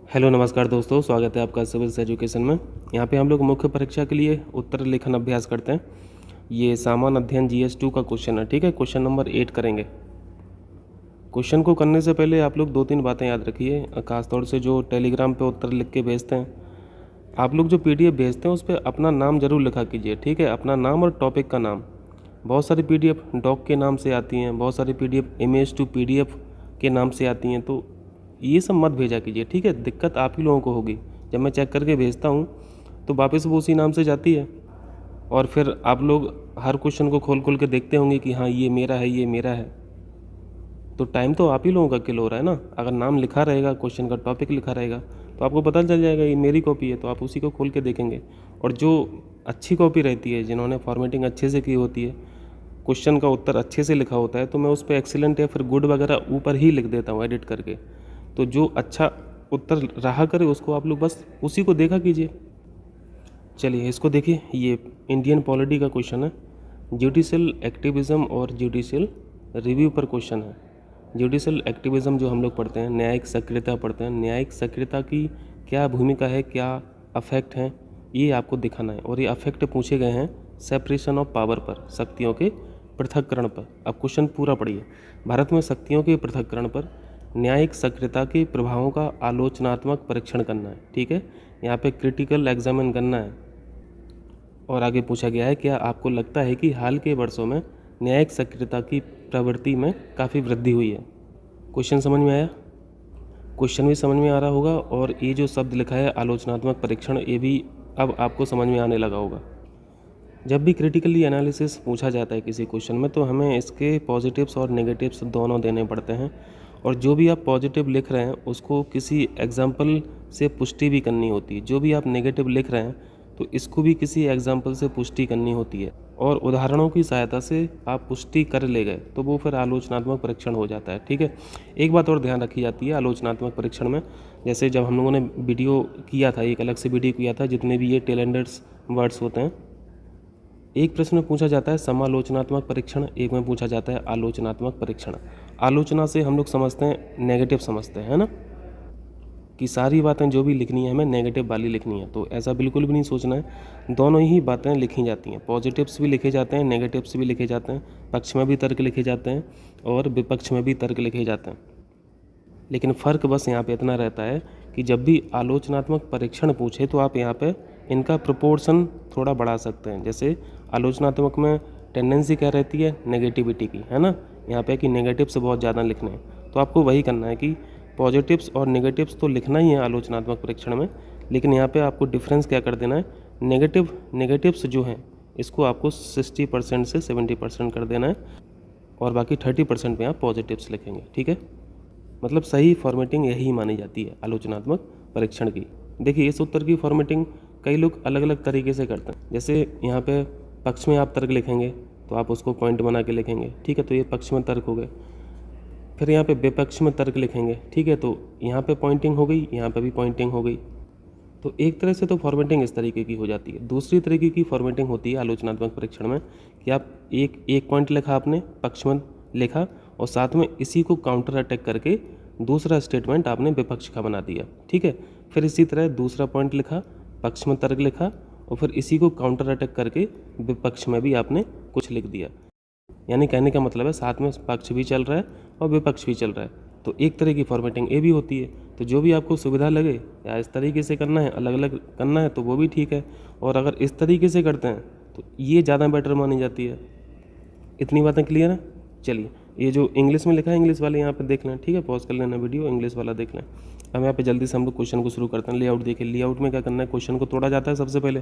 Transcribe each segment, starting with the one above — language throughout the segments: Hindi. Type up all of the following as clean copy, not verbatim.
हेलो नमस्कार दोस्तों, स्वागत है आपका सिविल्स एजुकेशन में। यहाँ पे हम लोग मुख्य परीक्षा के लिए उत्तर लेखन अभ्यास करते हैं। ये सामान्य अध्ययन GS2 का क्वेश्चन है, ठीक है। क्वेश्चन नंबर 8 करेंगे। क्वेश्चन को करने से पहले आप लोग 2-3 बातें याद रखिए, खासतौर से जो टेलीग्राम पे उत्तर लिख के भेजते हैं। आप लोग जो PDF भेजते हैं उस पर अपना नाम ज़रूर लिखा कीजिए, ठीक है। अपना नाम और टॉपिक का नाम। बहुत सारी PDF डॉक के नाम से आती हैं, बहुत सारी PDF इमेज टू PDF के नाम से आती हैं, तो ये सब मत भेजा कीजिए, ठीक है। दिक्कत आप ही लोगों को होगी। जब मैं चेक करके भेजता हूँ तो वापस वो उसी नाम से जाती है, और फिर आप लोग हर क्वेश्चन को खोल खोल के देखते होंगे कि हाँ ये मेरा है, ये मेरा है। तो टाइम तो आप ही लोगों का किल हो रहा है ना। अगर नाम लिखा रहेगा, क्वेश्चन का टॉपिक लिखा रहेगा, तो आपको पता चल जाएगा ये मेरी कॉपी है, तो आप उसी को खोल के देखेंगे। और जो अच्छी कॉपी रहती है, जिन्होंने फॉर्मेटिंग अच्छे से की होती है, क्वेश्चन का उत्तर अच्छे से लिखा होता है, तो मैं उस पर एक्सीलेंट या फिर गुड वगैरह ऊपर ही लिख देता हूँ एडिट करके। तो जो अच्छा उत्तर रहा करे उसको आप लोग बस उसी को देखा कीजिए। चलिए इसको देखिए, ये इंडियन पॉलिटी का क्वेश्चन है। जुडिशियल एक्टिविज़म और जुडिशियल रिव्यू पर क्वेश्चन है। जुडिशियल एक्टिविज़म जो हम लोग पढ़ते हैं, न्यायिक सक्रियता पढ़ते हैं। न्यायिक सक्रियता की क्या भूमिका है, क्या अफेक्ट हैं, ये आपको दिखाना है। और ये अफेक्ट पूछे गए हैं सेपरेशन ऑफ पावर पर, शक्तियों के पृथक्करण पर। अब क्वेश्चन पूरा पढ़िए। भारत में शक्तियों के पृथक्करण पर न्यायिक सक्रियता के प्रभावों का आलोचनात्मक परीक्षण करना है, ठीक है। यहाँ पे क्रिटिकल एग्जामिन करना है। और आगे पूछा गया है, क्या आपको लगता है कि हाल के वर्षों में न्यायिक सक्रियता की प्रवृत्ति में काफ़ी वृद्धि हुई है। क्वेश्चन समझ में आया? क्वेश्चन भी समझ में आ रहा होगा, और ये जो शब्द लिखा है आलोचनात्मक परीक्षण, ये भी अब आपको समझ में आने लगा होगा। जब भी क्रिटिकली एनालिसिस पूछा जाता है किसी क्वेश्चन में, तो हमें इसके पॉजिटिव्स और नेगेटिव्स दोनों देने पड़ते हैं। और जो भी आप पॉजिटिव लिख रहे हैं उसको किसी एग्जाम्पल से पुष्टि भी करनी होती है। जो भी आप नेगेटिव लिख रहे हैं तो इसको भी किसी एग्जाम्पल से पुष्टि करनी होती है, और उदाहरणों की सहायता से आप पुष्टि कर ले गए तो वो फिर आलोचनात्मक परीक्षण हो जाता है, ठीक है। एक बात और ध्यान रखी जाती है आलोचनात्मक परीक्षण में। जैसे जब हम लोगों ने वीडियो किया था, एक अलग से वीडियो किया था, जितने भी ये टेलेंडर्स वर्ड्स होते हैं, एक प्रश्न में पूछा जाता है समालोचनात्मक परीक्षण, एक में पूछा जाता है आलोचनात्मक परीक्षण। आलोचना से हम लोग समझते हैं नेगेटिव समझते हैं, है ना, कि सारी बातें जो भी लिखनी है हमें नेगेटिव वाली लिखनी है। तो ऐसा बिल्कुल भी नहीं सोचना है, दोनों ही बातें लिखी जाती हैं। पॉजिटिव्स भी लिखे जाते हैं, नेगेटिव्स भी लिखे जाते हैं, पक्ष में भी तर्क लिखे जाते हैं और विपक्ष में भी तर्क लिखे जाते हैं। लेकिन फ़र्क बस यहाँ पे इतना रहता है कि जब भी आलोचनात्मक परीक्षण पूछे तो आप यहाँ पे इनका प्रोपोर्शन थोड़ा बढ़ा सकते हैं। जैसे आलोचनात्मक में टेंडेंसी क्या रहती है, नेगेटिविटी की, है ना। यहाँ पे कि नेगेटिव से बहुत ज़्यादा लिखने हैं, तो आपको वही करना है कि पॉजिटिव्स और नेगेटिव्स तो लिखना ही है आलोचनात्मक परीक्षण में, लेकिन यहाँ पे आपको डिफरेंस क्या कर देना है, नेगेटिव्स जो हैं इसको आपको 60% से 70% कर देना है, और बाकी 30% में आप पॉजिटिव्स लिखेंगे, ठीक है। मतलब सही फॉर्मेटिंग यही मानी जाती है आलोचनात्मक परीक्षण की। देखिए इस उत्तर की फॉर्मेटिंग कई लोग अलग अलग तरीके से करते हैं। जैसे यहाँ पे पक्ष में आप तर्क लिखेंगे तो आप उसको पॉइंट बना के लिखेंगे, ठीक है, तो ये पक्ष में तर्क हो गए। फिर यहाँ पे विपक्ष में तर्क लिखेंगे, ठीक है, तो यहाँ पे पॉइंटिंग हो गई, यहाँ पे भी पॉइंटिंग हो गई। तो एक तरह से तो फॉर्मेटिंग इस तरीके की हो जाती है। दूसरी तरीके की फॉर्मेटिंग होती है आलोचनात्मक परीक्षण में कि आप एक पॉइंट लिखा, आपने पक्ष में लिखा, और साथ में इसी को काउंटर अटैक करके दूसरा स्टेटमेंट आपने विपक्ष का बना दिया, ठीक है। फिर इसी तरह दूसरा पॉइंट लिखा, पक्ष में तर्क लिखा, और फिर इसी को काउंटर अटैक करके विपक्ष में भी आपने कुछ लिख दिया। यानी कहने का मतलब है साथ में पक्ष भी चल रहा है और विपक्ष भी चल रहा है। तो एक तरह की फॉर्मेटिंग ये भी होती है। तो जो भी आपको सुविधा लगे, या इस तरीके से करना है, अलग अलग करना है, तो वो भी ठीक है। और अगर इस तरीके से करते हैं तो ये ज़्यादा बेटर मानी जाती है। इतनी बातें क्लियर है? चलिए ये जो इंग्लिश में लिखा है, इंग्लिश वाले यहाँ पे देख लें, ठीक है, पॉज कर लेना वीडियो, इंग्लिश वाला देख लें। अब यहाँ पे जल्दी से हम लोग क्वेश्चन को शुरू करते हैं। लेआउट देखिए, लेआउट में क्या करना है, क्वेश्चन को तोड़ा जाता है सबसे पहले।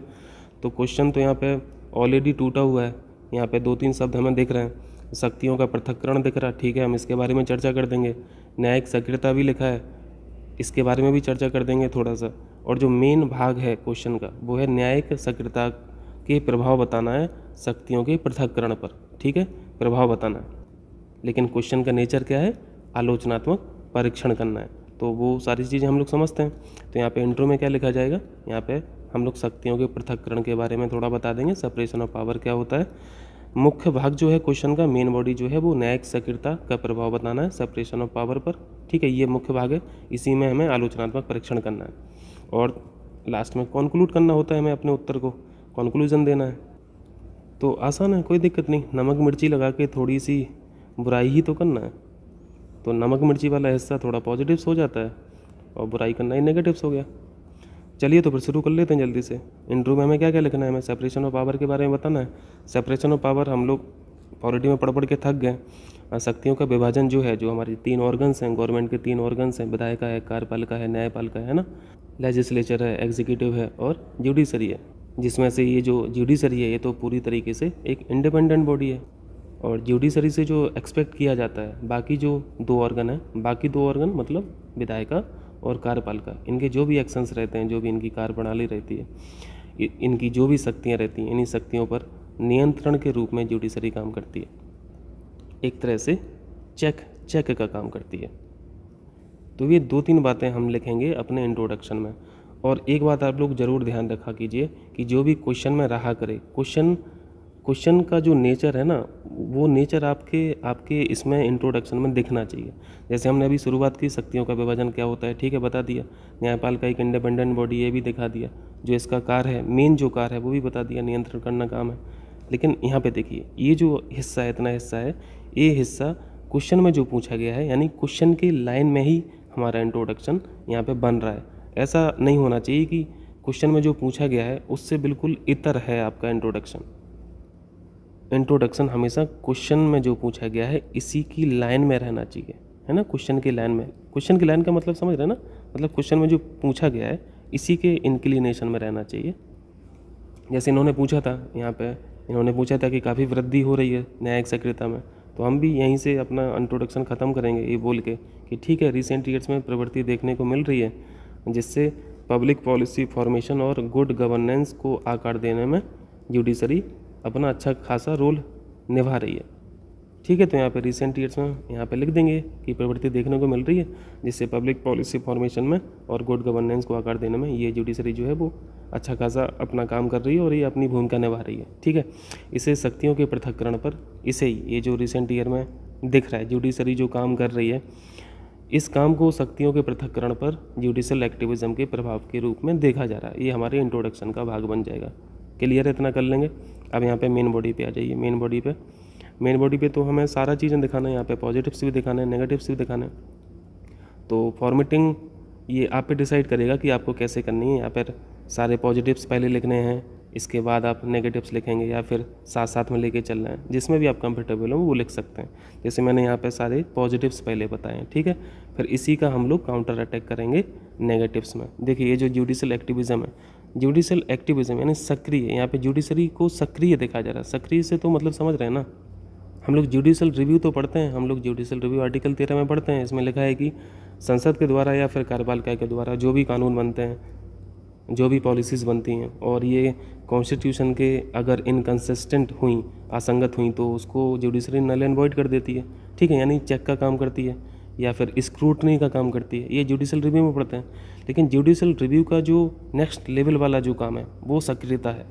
तो क्वेश्चन तो यहाँ पे ऑलरेडी टूटा हुआ है। यहाँ पे 2-3 शब्द हमें दिख रहे हैं। शक्तियों का पृथक्करण दिख रहा है, ठीक है, हम इसके बारे में चर्चा कर देंगे। न्यायिक सक्रियता भी लिखा है, इसके बारे में भी चर्चा कर देंगे थोड़ा सा। और जो मेन भाग है क्वेश्चन का वो है न्यायिक सक्रियता के प्रभाव बताना है शक्तियों के पृथक्करण पर, ठीक है, प्रभाव बताना है। लेकिन क्वेश्चन का नेचर क्या है, आलोचनात्मक परीक्षण करना है। तो वो सारी चीज़ें हम लोग समझते हैं। तो यहाँ पे इंट्रो में क्या लिखा जाएगा, यहाँ पे हम लोग शक्तियों के पृथक्करण के बारे में थोड़ा बता देंगे, सेपरेशन ऑफ पावर क्या होता है, मुख्य भाग जो है क्वेश्चन का, मेन बॉडी जो है वो न्यायिक सक्रियता का प्रभाव बताना है सेपरेशन ऑफ पावर पर, ठीक है, ये मुख्य भाग है। इसी में हमें आलोचनात्मक परीक्षण करना है और लास्ट में कॉन्क्लूड करना होता है, हमें अपने उत्तर को कॉन्क्लूजन देना है। तो आसान है, कोई दिक्कत नहीं, नमक मिर्ची लगा के थोड़ी सी बुराई ही तो करना है। तो नमक मिर्ची वाला हिस्सा थोड़ा पॉजिटिव्स हो जाता है और बुराई करना ही नेगेटिव्स हो गया। चलिए तो फिर शुरू कर लेते हैं जल्दी से। इंट्रो में हमें क्या क्या लिखना है, हमें सेपरेशन ऑफ पावर के बारे में बताना है। सेपरेशन ऑफ पावर हम लोग पॉलिटी में पढ़ के थक गए। शक्तियों का विभाजन जो है, जो हमारी 3 ऑर्गन्स हैं, गवर्नमेंट के 3 ऑर्गन्स हैं, विधायिका है, कार्यपालिका है, न्यायपालिका है ना, लेजिस्लेचर है, एग्जीक्यूटिव है और जुडिशरी है, जिसमें से ये जो जुडिशरी है ये तो पूरी तरीके से एक इंडिपेंडेंट बॉडी है। और जुडिशरी से जो एक्सपेक्ट किया जाता है, बाकी जो 2 ऑर्गन है, बाकी 2 ऑर्गन मतलब विधायिका और कार्यपालिका, इनके जो भी एक्शंस रहते हैं, जो भी इनकी कार्यप्रणाली रहती है, इनकी जो भी शक्तियाँ रहती हैं, इन्हीं शक्तियों पर नियंत्रण के रूप में जुडिशरी काम करती है, एक तरह से चेक का काम करती है। तो ये 2-3 बातें हम लिखेंगे अपने इंट्रोडक्शन में। और एक बात आप लोग ज़रूर ध्यान रखा कीजिए कि जो भी क्वेश्चन में रहा करे, क्वेश्चन का जो नेचर है ना, वो नेचर आपके इसमें इंट्रोडक्शन में दिखना चाहिए। जैसे हमने अभी शुरुआत की, शक्तियों का विभाजन क्या होता है, ठीक है, बता दिया। न्यायपालिका एक इंडिपेंडेंट बॉडी, ये भी दिखा दिया। जो इसका कार्य है, मेन जो कार्य है वो भी बता दिया, नियंत्रण करना काम है। लेकिन यहाँ पे देखिए, ये जो हिस्सा है, इतना हिस्सा है, ये हिस्सा क्वेश्चन में जो पूछा गया है, यानी क्वेश्चन की लाइन में ही हमारा इंट्रोडक्शन यहाँ पे बन रहा है। ऐसा नहीं होना चाहिए कि क्वेश्चन में जो पूछा गया है उससे बिल्कुल इतर है आपका इंट्रोडक्शन हमेशा क्वेश्चन में जो पूछा गया है इसी की लाइन में रहना चाहिए, है ना, क्वेश्चन की लाइन में। क्वेश्चन की लाइन का मतलब समझ रहे हैं ना, मतलब क्वेश्चन में जो पूछा गया है इसी के इंक्लिनेशन में रहना चाहिए। जैसे इन्होंने पूछा था, यहाँ पे इन्होंने पूछा था कि काफ़ी वृद्धि हो रही है न्यायिक सक्रियता में, तो हम भी यहीं से अपना इंट्रोडक्शन ख़त्म करेंगे ये बोल के कि ठीक है, रिसेंट ईयर्स में प्रवृत्ति देखने को मिल रही है जिससे पब्लिक पॉलिसी फॉर्मेशन और गुड गवर्नेंस को आकार देने में जुडिशरी अपना अच्छा खासा रोल निभा रही है। ठीक है, तो यहाँ पे रिसेंट ईयर्स में यहाँ पे लिख देंगे कि प्रवृत्ति देखने को मिल रही है जिससे पब्लिक पॉलिसी फॉर्मेशन में और गुड गवर्नेंस को आकार देने में ये जुडिशरी जो है वो अच्छा खासा अपना काम कर रही है और ये अपनी भूमिका निभा रही है। ठीक है, इसे शक्तियों के पृथक्करण पर, इसे ही ये जो रिसेंट ईयर में दिख रहा है जुडिशरी जो काम कर रही है, इस काम को शक्तियों के पृथक्करण पर जुडिशल एक्टिविज्म के प्रभाव के रूप में देखा जा रहा है। ये हमारे इंट्रोडक्शन का भाग बन जाएगा। क्लियर है, इतना कर लेंगे। अब यहाँ पे मेन बॉडी पे आ जाइए। मेन बॉडी पे तो हमें सारा चीज़ें दिखाना है, यहाँ पे पॉजिटिव्स भी दिखाना है, नेगेटिव्स भी दिखाना है। तो फॉर्मेटिंग ये आप पे डिसाइड करेगा कि आपको कैसे करनी है। यहाँ पर सारे पॉजिटिव्स पहले लिखने हैं, इसके बाद आप नेगेटिव्स लिखेंगे या फिर साथ साथ में लेके चलना है, जिसमें भी आप कंफर्टेबल हो वो लिख सकते हैं। जैसे मैंने यहाँ पे सारे पॉजिटिव्स पहले बताए हैं, ठीक है। फिर इसी का हम लोग काउंटर अटैक करेंगे नेगेटिव्स में। देखिए, ये जो जुडिशल एक्टिविज्म है, जुडिशल एक्टिविज्म यानी सक्रिय, यहाँ पे जुडिशरी को सक्रिय देखा जा रहा है। सक्रिय से तो मतलब समझ रहे हैं ना, हम लोग जुडिशल रिव्यू तो पढ़ते हैं, हम लोग जुडिशल रिव्यू आर्टिकल 13 में पढ़ते हैं। इसमें लिखा है कि संसद के द्वारा या फिर कार्यपालिका के द्वारा जो भी कानून बनते हैं, जो भी पॉलिसीज़ बनती हैं और ये कॉन्स्टिट्यूशन के अगर इनकंसिस्टेंट हुई, असंगत हुई, तो उसको जुडिशरी नल एंड वॉइड कर देती है। ठीक है, यानी चेक का काम करती है या फिर स्क्रूटनी का काम करती है। ये जुडिशल रिव्यू में पढ़ते हैं। लेकिन जुडिशल रिव्यू का जो नेक्स्ट लेवल वाला जो काम है वो सक्रियता है।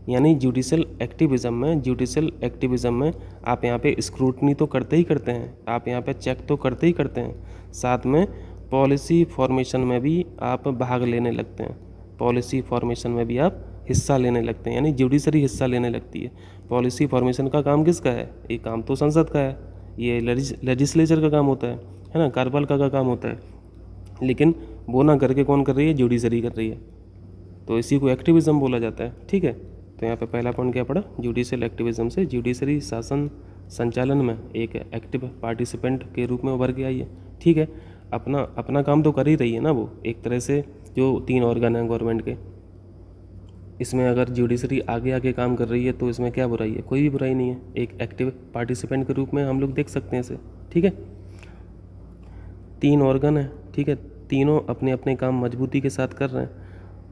यानी जुडिशल एक्टिविज्म में आप यहाँ पे स्क्रूटनी तो करते ही करते हैं, आप यहाँ पे चेक तो करते ही करते हैं, साथ में पॉलिसी फॉर्मेशन में भी आप भाग लेने लगते हैं, पॉलिसी फॉर्मेशन में भी आप हिस्सा लेने लगते हैं। यानी जुडिशरी हिस्सा लेने लगती है। पॉलिसी फॉर्मेशन का काम किसका है? ये काम तो संसद का है, ये लेजिस्लेचर का काम होता है ना, कार्यपालिका का काम होता है। लेकिन वो ना करके कौन कर रही है? जुडिशरी कर रही है। तो इसी को एक्टिविज्म बोला जाता है। ठीक है, तो यहाँ पे पहला पॉइंट क्या पड़ा? जुडिशल एक्टिविज्म से जुडिशरी शासन संचालन में एक एक्टिव पार्टिसिपेंट के रूप में उभर के आई है। ठीक है, अपना काम तो कर ही रही है ना वो, एक तरह से जो 3 ऑर्गन हैं गवर्नमेंट के, इसमें अगर जुडिशरी आगे काम कर रही है तो इसमें क्या बुराई है? कोई भी बुराई नहीं है। एक एक्टिव पार्टिसिपेंट के रूप में हम लोग देख सकते हैं इसे। ठीक है, 3 ऑर्गन है। ठीक है, तीनों अपने अपने काम मजबूती के साथ कर रहे हैं,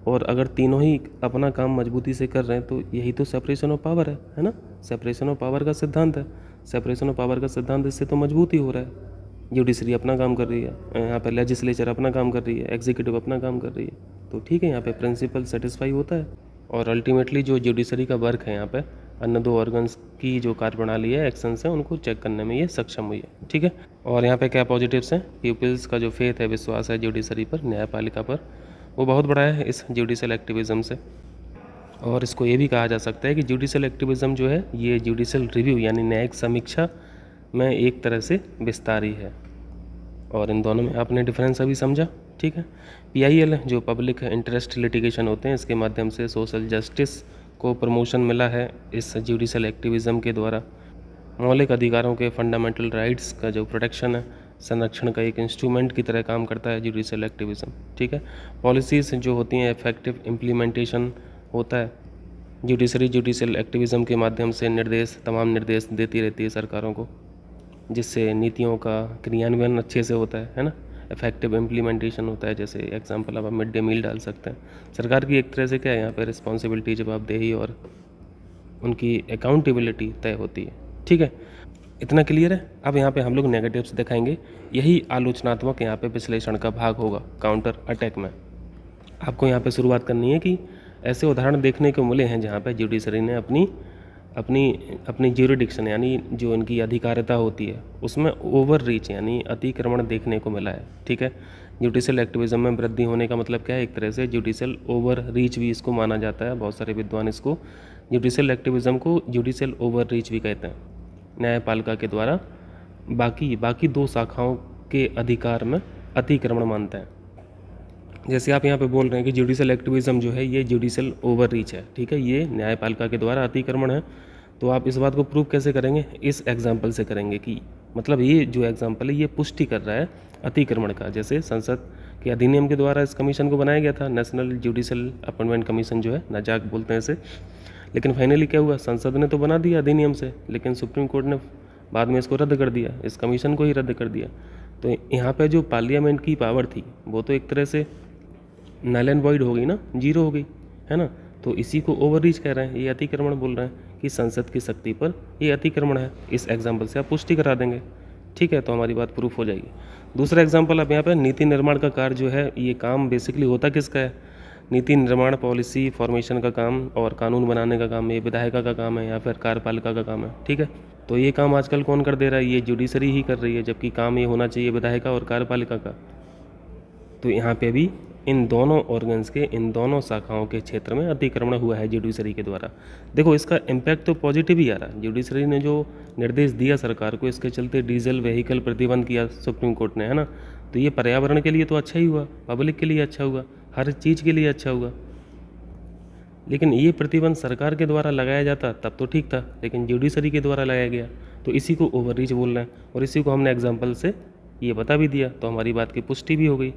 और अगर तीनों ही अपना काम मजबूती से कर रहे हैं तो यही तो सेपरेशन ऑफ पावर है ना। सेपरेशन ऑफ पावर का सिद्धांत है। सेपरेशन ऑफ पावर का सिद्धांत इससे तो मजबूत ही हो रहा है। जुडिशरी अपना काम कर रही है, यहाँ पे लेजिस्लेचर अपना काम कर रही है, एग्जीक्यूटिव अपना काम कर रही है। तो ठीक है, यहाँ पे प्रिंसिपल सेटिस्फाई होता है। और अल्टीमेटली जो जुडिशरी का वर्क है यहाँ पे अन्य 2 ऑर्गन्स की जो कार्यप्रणाली है, एक्शंस हैं, उनको चेक करने में ये सक्षम हुई है। ठीक है, और यहाँ पे क्या पॉजिटिव्स हैं? पीपल्स का जो फेथ है, विश्वास है जुडिशरी पर, न्यायपालिका पर, वो बहुत बड़ा है इस जुडिशल एक्टिविज़म से। और इसको ये भी कहा जा सकता है कि जुडिशल एक्टिविज़म जो है ये जुडिशल रिव्यू यानी न्यायिक समीक्षा में एक तरह से विस्तार ही है। और इन दोनों में आपने डिफरेंस अभी समझा। ठीक है, PIL जो पब्लिक इंटरेस्ट लिटिगेशन होते हैं, इसके माध्यम से सोशल जस्टिस को प्रमोशन मिला है इस जुडिशल एक्टिविज़म के द्वारा। मौलिक अधिकारों के फंडामेंटल राइट्स का जो प्रोटेक्शन है, संरक्षण का एक इंस्ट्रूमेंट की तरह काम करता है जुडिशल एक्टिविज़म। ठीक है, पॉलिसीज़ जो होती हैं इफेक्टिव इम्प्लीमेंटेशन होता है। जुडिशरी जुडिशल एक्टिविज़म के माध्यम से तमाम निर्देश देती रहती है सरकारों को, जिससे नीतियों का क्रियान्वयन अच्छे से होता है ना। इफेक्टिव इम्प्लीमेंटेशन होता है, जैसे एग्जांपल अब आप मिड डे मील डाल सकते हैं। सरकार की एक तरह से क्या है यहाँ पे रिस्पॉन्सिबिलिटी, जवाबदेही और उनकी अकाउंटेबिलिटी तय होती है। ठीक है, इतना क्लियर है। अब यहाँ पे हम लोग नेगेटिव्स दिखाएंगे, यही आलोचनात्मक यहाँ पे विश्लेषण का भाग होगा काउंटर अटैक में। आपको यहाँ पे शुरुआत करनी है कि ऐसे उदाहरण देखने को मिले हैं जहाँ पे जुडिशरी ने अपनी ज्यूरिडिक्शन यानी जो इनकी अधिकारिता होती है उसमें ओवर रीच यानी अतिक्रमण देखने को मिला है। ठीक है, जुडिशल एक्टिविज़म में वृद्धि होने का मतलब क्या है? एक तरह से जुडिशल ओवर रीच भी इसको माना जाता है। बहुत सारे विद्वान इसको जुडिशल एक्टिविज़म को जुडिशल ओवर रीच भी कहते हैं। न्यायपालिका के द्वारा बाकी 2 शाखाओं के अधिकार में अतिक्रमण मानते हैं। जैसे आप यहाँ पे बोल रहे हैं कि जुडिशल एक्टिविज़म जो है ये जुडिशल ओवर रीच है। ठीक है, ये न्यायपालिका के द्वारा अतिक्रमण है। तो आप इस बात को प्रूव कैसे करेंगे? इस एग्जाम्पल से करेंगे कि मतलब ये जो एग्जाम्पल है ये पुष्टि कर रहा है अतिक्रमण का। जैसे संसद के अधिनियम के द्वारा इस कमीशन को बनाया गया था, नेशनल जुडिशल अपॉइंटमेंट कमीशन जो है, नजाक बोलते हैं इसे। लेकिन फाइनली क्या हुआ? संसद ने तो बना दिया अधिनियम से, लेकिन सुप्रीम कोर्ट ने बाद में इसको रद्द कर दिया, इस कमीशन को ही रद्द कर दिया। तो यहाँ पे जो पार्लियामेंट की पावर थी वो तो एक तरह से नल एंड वॉइड हो गई ना, जीरो हो गई, है ना। तो इसी को ओवर रीच कह रहे हैं, ये अतिक्रमण बोल रहे हैं कि संसद की शक्ति पर ये अतिक्रमण है। इस एग्जाम्पल से आप पुष्टि करा देंगे। ठीक है, तो हमारी बात प्रूफ हो जाएगी। दूसरा एग्जाम्पल आप यहाँ पे नीति निर्माण का कार्य जो है, ये काम बेसिकली होता किसका है? नीति निर्माण, पॉलिसी फॉर्मेशन का काम और कानून बनाने का काम ये विधायिका का काम है या फिर कार्यपालिका का काम है। ठीक है, तो ये काम आजकल कौन कर दे रहा है? ये जुडिशरी ही कर रही है, जबकि काम ये होना चाहिए विधायिका और कार्यपालिका का। तो यहाँ पे भी इन दोनों ऑर्गन्स के, इन दोनों शाखाओं के क्षेत्र में अतिक्रमण हुआ है जुडिशरी के द्वारा। देखो इसका इम्पैक्ट तो पॉजिटिव ही आ रहा है। जुडिशरी ने जो निर्देश दिया सरकार को, इसके चलते डीजल व्हीकल प्रतिबंध किया सुप्रीम कोर्ट ने, है ना। तो ये पर्यावरण के लिए तो अच्छा ही हुआ, पब्लिक के लिए अच्छा हुआ, हर चीज़ के लिए अच्छा हुआ। लेकिन ये प्रतिबंध सरकार के द्वारा लगाया जाता तब तो ठीक था, लेकिन जुडिशरी के द्वारा लगाया गया, तो इसी को ओवररीच बोल रहे हैं। और इसी को हमने एग्जाम्पल से ये बता भी दिया, तो हमारी बात की पुष्टि भी हो गई।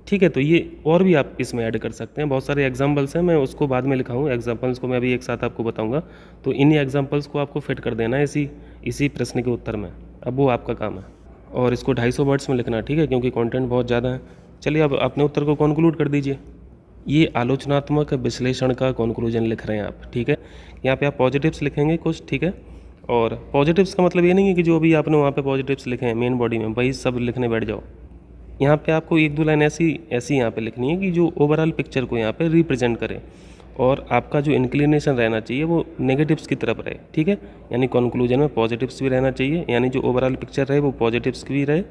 ठीक है, तो ये और भी आप इसमें ऐड कर सकते हैं। बहुत सारे एग्जाम्पल्स हैं, मैं उसको बाद में लिखा हूँ, एग्जाम्पल्स को मैं अभी एक साथ आपको बताऊँगा। तो इन्हीं एग्जाम्पल्स को आपको फिट कर देना है इसी प्रश्न के उत्तर में। अब वो आपका काम है, और इसको 250 वर्ड्स में लिखना है। ठीक है, क्योंकि कंटेंट बहुत ज़्यादा है। चलिए अब अपने उत्तर को कॉन्क्लूड कर दीजिए। ये आलोचनात्मक विश्लेषण का कॉन्क्लूजन लिख रहे हैं आप। ठीक है, यहाँ पे आप पॉजिटिव्स लिखेंगे कुछ। ठीक है, और पॉजिटिव्स का मतलब ये नहीं है कि जो अभी आपने वहाँ पे पॉजिटिव्स लिखे हैं मेन बॉडी में वही सब लिखने बैठ जाओ। यहाँ पे आपको 1-2 लाइन ऐसी यहाँ पे लिखनी है कि जो ओवरऑल पिक्चर को यहाँ पे रिप्रेजेंट करे, और आपका जो इंक्लिनेशन रहना चाहिए वो नेगेटिव्स की तरफ रहे। ठीक है, यानी कंक्लूजन में पॉजिटिव्स भी रहना चाहिए, यानी जो ओवरऑल पिक्चर रहे वो पॉजिटिव्स की भी रहे,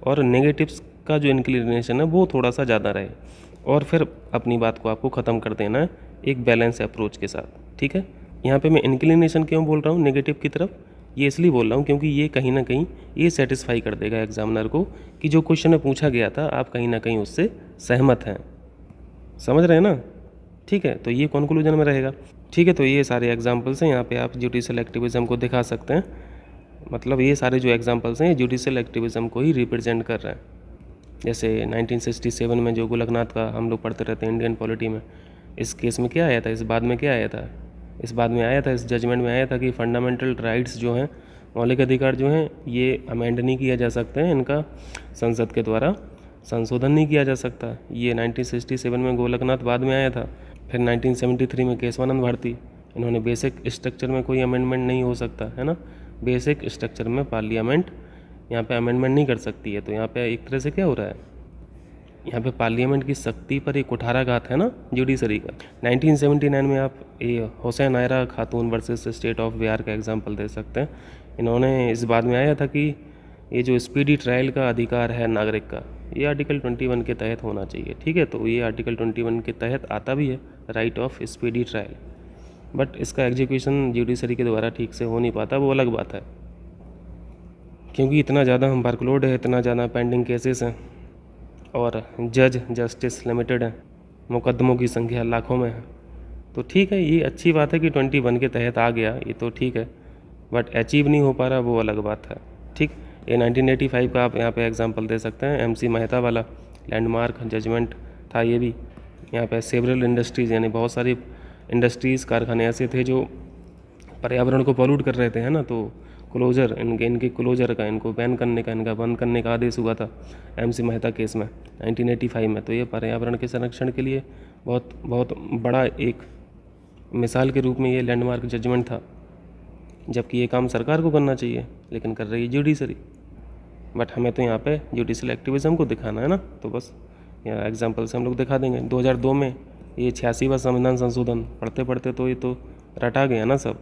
और नेगेटिव्स का जो इंक्लिनेशन है वो थोड़ा सा ज़्यादा रहे, और फिर अपनी बात को आपको ख़त्म कर देना है एक बैलेंस अप्रोच के साथ। ठीक है, यहाँ पे मैं इंक्लिनेशन क्यों बोल रहा हूँ नेगेटिव की तरफ, ये इसलिए बोल रहा हूँ क्योंकि ये कहीं ना कहीं ये सेटिस्फाई कर देगा एग्जामिनर को कि जो क्वेश्चन में पूछा गया था आप कहीं ना कहीं उससे सहमत हैं। समझ रहे हैं ना? ठीक है, तो ये कंक्लूजन में रहेगा। ठीक है, तो ये सारे एग्जाम्पल्स हैं, यहाँ पे आप जुडिशल एक्टिविज़म को दिखा सकते हैं। मतलब ये सारे जो एग्जाम्पल्स हैं ये जुडिशल एक्टिविज़म को ही रिप्रेजेंट कर रहे हैं। जैसे 1967 में जो गोलकनाथ का हम लोग पढ़ते रहते हैं इंडियन पॉलिटी में, इस केस में क्या आया था, इस बाद में क्या आया था, इस बाद में आया था, इस जजमेंट में आया था कि फंडामेंटल राइट्स जो हैं, मौलिक अधिकार जो हैं, ये अमेंड नहीं किया जा सकते हैं, इनका संसद के द्वारा संशोधन नहीं किया जा सकता। ये 1967 में गोलकनाथ बाद में आया था। फिर 1973 में केशवानंद भारती, इन्होंने बेसिक स्ट्रक्चर में कोई अमेंडमेंट नहीं हो सकता, है ना। बेसिक स्ट्रक्चर में पार्लियामेंट यहाँ पे अमेंडमेंट नहीं कर सकती है। तो यहाँ पे एक तरह से क्या हो रहा है, यहाँ पे पार्लियामेंट की शक्ति पर एक कुठाराघात है ना जुडिशरी का। 1979 में आप ये हुसैन आयरा खातून वर्सेस स्टेट ऑफ बिहार का एग्जांपल दे सकते हैं। इन्होंने इस बात में आया था कि ये जो स्पीडी ट्रायल का अधिकार है नागरिक का, ये आर्टिकल 21 के तहत होना चाहिए। ठीक है, तो ये आर्टिकल 21 के तहत आता भी है, right of speedy trial, but इसका एग्जीक्यूशन जुडिशरी के द्वारा ठीक से हो नहीं पाता, वो अलग बात है, क्योंकि इतना ज़्यादा वर्कलोड है, इतना ज़्यादा पेंडिंग केसेस हैं और जज जस्टिस लिमिटेड है, मुकदमों की संख्या लाखों में है। तो ठीक है, ये अच्छी बात है कि 21 के तहत आ गया, ये तो ठीक है, बट अचीव नहीं हो पा रहा, वो अलग बात है। ठीक, ये 1985 का आप यहाँ पे एग्जांपल दे सकते हैं, MC मेहता वाला लैंडमार्क जजमेंट था ये भी। यहाँ पे सेवरल इंडस्ट्रीज़, यानी बहुत सारी इंडस्ट्रीज़, कारखाने ऐसे थे जो पर्यावरण को पॉल्यूट कर रहे थे, है ना, तो क्लोजर, इनके क्लोजर का, इनको बैन करने का, इनका बंद करने का आदेश हुआ था MC मेहता केस में 1985 में। तो ये पर्यावरण के संरक्षण के लिए बहुत बहुत बड़ा एक मिसाल के रूप में ये लैंडमार्क जजमेंट था, जबकि ये काम सरकार को करना चाहिए, लेकिन कर रही है जुडिशरी। बट हमें तो यहाँ पे जुडिशल एक्टिविज़म को दिखाना है ना, तो बस यहाँ एग्जाम्पल से हम लोग दिखा देंगे। 2002 में ये 86वां संविधान संशोधन पढ़ते पढ़ते तो ये तो रटा गया ना सब।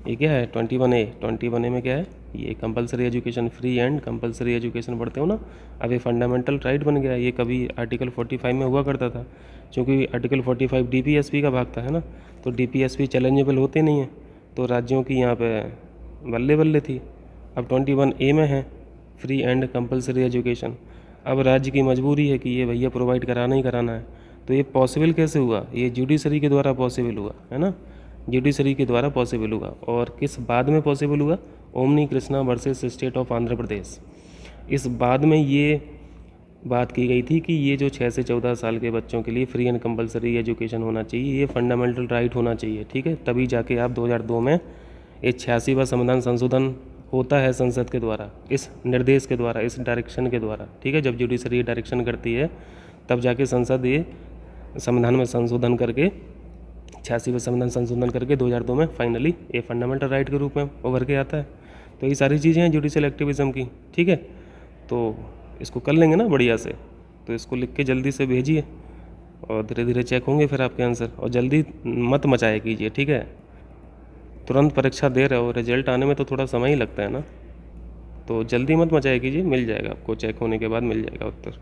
ये क्या है 21A में क्या है, ये compulsory education, free and compulsory education पढ़ते हो ना, अब ये फंडामेंटल राइट बन गया। ये कभी आर्टिकल 45 में हुआ करता था, क्योंकि आर्टिकल 45 DPSP का भाग था, है ना, तो DPSP चैलेंजेबल होते नहीं हैं, तो राज्यों की यहाँ पे बल्ले बल्ले थी। अब 21A में है फ्री एंड कंपलसरी एजुकेशन, अब राज्य की मजबूरी है कि ये भैया प्रोवाइड कराना ही कराना है। तो ये पॉसिबल कैसे हुआ, ये जुडिशरी के द्वारा पॉसिबल हुआ, है ना, जुडिशरी के द्वारा पॉसिबल हुआ। और किस बाद में पॉसिबल हुआ, ओमनी Krishna versus state of Andhra Pradesh. इस बाद में ये बात की गई थी कि ये जो 6 से 14 साल के बच्चों के लिए फ्री एंड कंपलसरी एजुकेशन होना चाहिए, ये फंडामेंटल राइट होना चाहिए। ठीक है, तभी जाके आप 2002 में ये 86वां संविधान संशोधन होता है संसद के द्वारा, इस निर्देश के द्वारा, इस डायरेक्शन के द्वारा। ठीक है, जब जुडिशरी डायरेक्शन करती है तब जाके संसद ये संविधान में संशोधन करके 86वां संविधान संशोधन करके 2002 में फाइनली ये फंडामेंटल राइट के रूप में उभर के आता है। तो ये सारी चीज़ें हैं जुडिशल एक्टिविज़म की। ठीक है, तो इसको कर लेंगे ना बढ़िया से, तो इसको लिख के जल्दी से भेजिए और धीरे धीरे चेक होंगे फिर आपके आंसर। और जल्दी मत मचाया कीजिए, ठीक है, तुरंत परीक्षा दे रहे हो, रिजल्ट आने में तो थोड़ा समय ही लगता है ना, तो जल्दी मत मचाया कीजिए, मिल जाएगा आपको, चेक होने के बाद मिल जाएगा उत्तर।